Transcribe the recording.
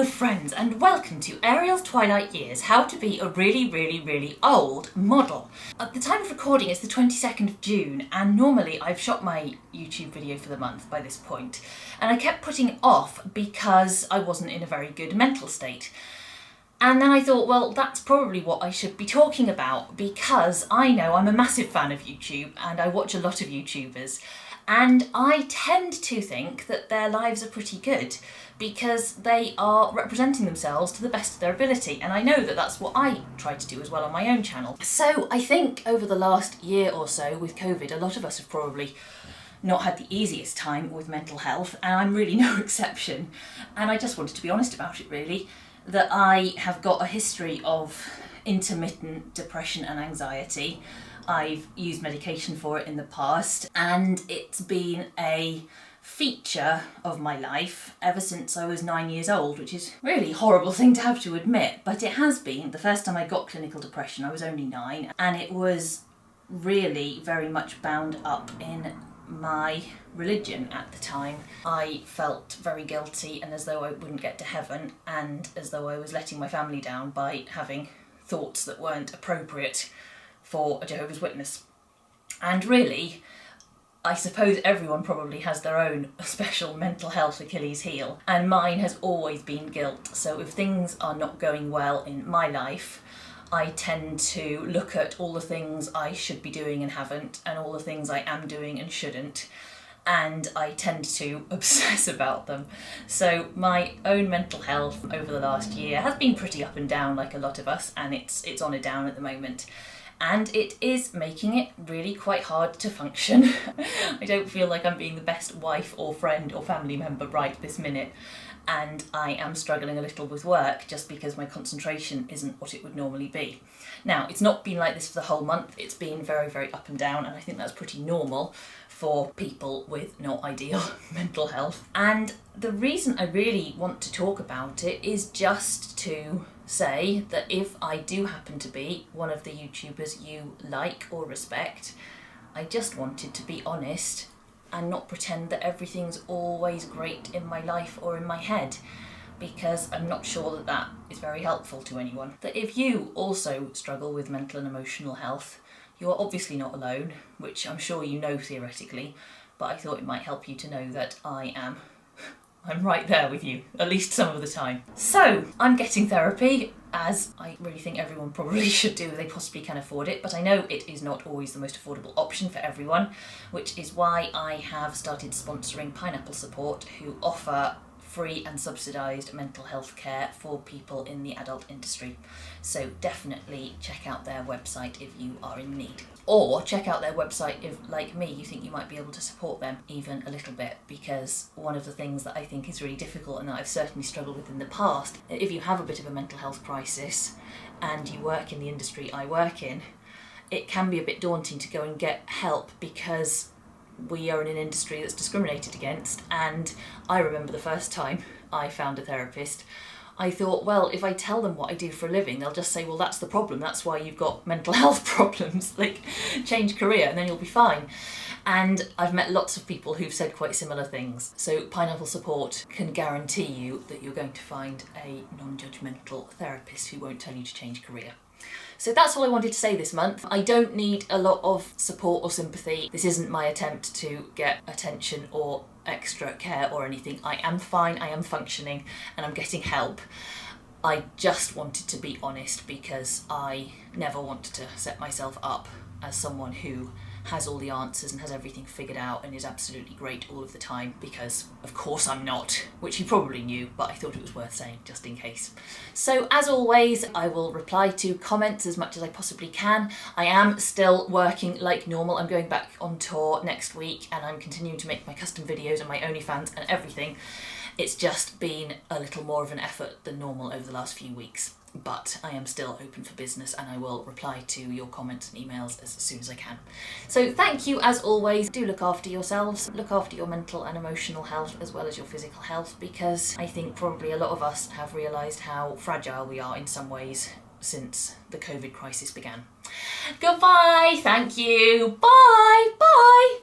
friends, and welcome to Ariel's Twilight Years, how to be a really old model. At the time of recording it's the 22nd of June, and normally I've shot my YouTube video for the month by this point, and I kept putting it off because I wasn't in a very good mental state. And then I thought, well, that's probably what I should be talking about, because I know I'm a massive fan of YouTube and I watch a lot of YouTubers, and I tend to think that their lives are pretty good because they are representing themselves to the best of their ability, and I know that that's what I try to do as well on my own channel. So I think over the last year or so with COVID, a lot of us have probably not had the easiest time with mental health, and I'm really no exception. And I just wanted to be honest about it, really, that I have got a history of intermittent depression and anxiety. I've used medication for it in the past, and it's been a feature of my life ever since I was 9 years old, which is a really horrible thing to have to admit, but it has been. The first time I got clinical depression I was only 9, and it was really very much bound up in my religion at the time. I felt very guilty and as though I wouldn't get to heaven, and as though I was letting my family down by having thoughts that weren't appropriate for a Jehovah's Witness. And really, I suppose everyone probably has their own special mental health Achilles heel, and mine has always been guilt. So if things are not going well in my life, I tend to look at all the things I should be doing and haven't, and all the things I am doing and shouldn't, and I tend to obsess about them. So my own mental health over the last year has been pretty up and down, like a lot of us, and it's on a down at the moment. And it is making it really quite hard to function. I don't feel like I'm being the best wife or friend or family member right this minute, and I am struggling a little with work just because my concentration isn't what it would normally be. Now, it's not been like this for the whole month. It's been very up and down, and I think that's pretty normal for people with not ideal mental health. And the reason I really want to talk about it is just to say that if I do happen to be one of the YouTubers you like or respect, I just wanted to be honest and not pretend that everything's always great in my life or in my head, because I'm not sure that that is very helpful to anyone. That if you also struggle with mental and emotional health, you are obviously not alone, which I'm sure you know theoretically, but I thought it might help you to know that I'm right there with you, at least some of the time. So, I'm getting therapy, as I really think everyone probably should do if they possibly can afford it, but I know it is not always the most affordable option for everyone, which is why I have started sponsoring Pineapple Support, who offer free and subsidised mental health care for people in the adult industry. So definitely check out their website if you are in need. Or check out their website if, like me, you think you might be able to support them even a little bit, because one of the things that I think is really difficult, and that I've certainly struggled with in the past, if you have a bit of a mental health crisis and you work in the industry I work in, it can be a bit daunting to go and get help because we are in an industry that's discriminated against. And I remember the first time I found a therapist, I thought, well, if I tell them what I do for a living, they'll just say, well, that's the problem, that's why you've got mental health problems, like change career and then you'll be fine. And I've met lots of people who've said quite similar things. So Pineapple Support can guarantee you that you're going to find a non-judgmental therapist who won't tell you to change career. So that's all I wanted to say this month. I don't need a lot of support or sympathy. This isn't my attempt to get attention or extra care or anything. I am fine, I am functioning, and I'm getting help. I just wanted to be honest because I never wanted to set myself up as someone who has all the answers and has everything figured out and is absolutely great all of the time, because of course I'm not, which you probably knew, but I thought it was worth saying just in case. So as always, I will reply to comments as much as I possibly can. I am still working like normal. I'm going back on tour next week and I'm continuing to make my custom videos and my OnlyFans and everything. It's just been a little more of an effort than normal over the last few weeks. But I am still open for business and I will reply to your comments and emails as soon as I can. So thank you as always. Do look after yourselves, look after your mental and emotional health as well as your physical health, because I think probably a lot of us have realised how fragile we are in some ways since the COVID crisis began. Goodbye, thank you, bye, bye.